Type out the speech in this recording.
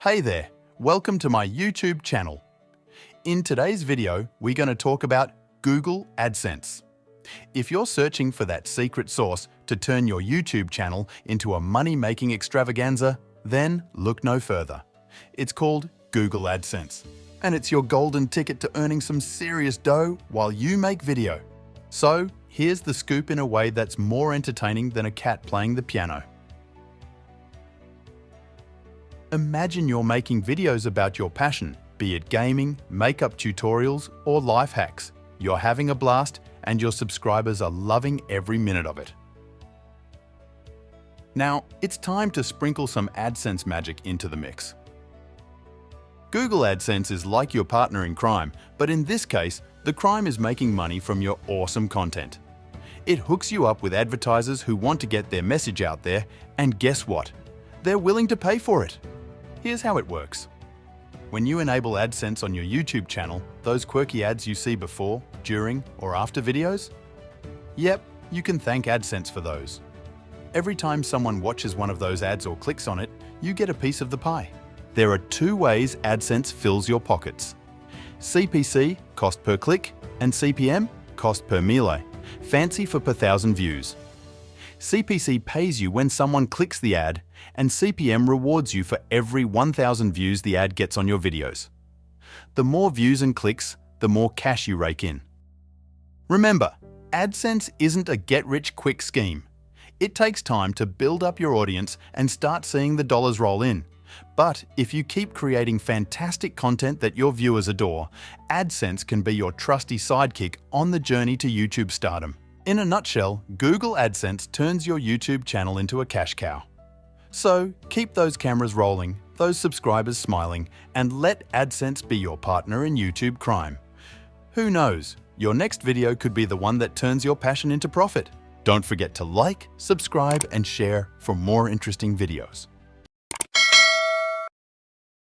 Hey there, welcome to my YouTube channel. In today's video, we're going to talk about Google AdSense. If you're searching for that secret sauce to turn your YouTube channel into a money-making extravaganza, then look no further. It's called Google AdSense, and it's your golden ticket to earning some serious dough while you make video. So, here's the scoop in a way that's more entertaining than a cat playing the piano. Imagine you're making videos about your passion, be it gaming, makeup tutorials, or life hacks. You're having a blast, and your subscribers are loving every minute of it. Now, it's time to sprinkle some AdSense magic into the mix. Google AdSense is like your partner in crime, but in this case, the crime is making money from your awesome content. It hooks you up with advertisers who want to get their message out there, and guess what? They're willing to pay for it. Here's how it works. When you enable AdSense on your YouTube channel, those quirky ads you see before, during, or after videos? Yep, you can thank AdSense for those. Every time someone watches one of those ads or clicks on it, you get a piece of the pie. There are two ways AdSense fills your pockets. CPC, cost per click, and CPM, cost per mille, fancy for per thousand views. CPC pays you when someone clicks the ad, and CPM rewards you for every 1,000 views the ad gets on your videos. The more views and clicks, the more cash you rake in. Remember, AdSense isn't a get-rich-quick scheme. It takes time to build up your audience and start seeing the dollars roll in. But if you keep creating fantastic content that your viewers adore, AdSense can be your trusty sidekick on the journey to YouTube stardom. In a nutshell, Google AdSense turns your YouTube channel into a cash cow. So, keep those cameras rolling, those subscribers smiling, and let AdSense be your partner in YouTube crime. Who knows, your next video could be the one that turns your passion into profit. Don't forget to like, subscribe, and share for more interesting videos.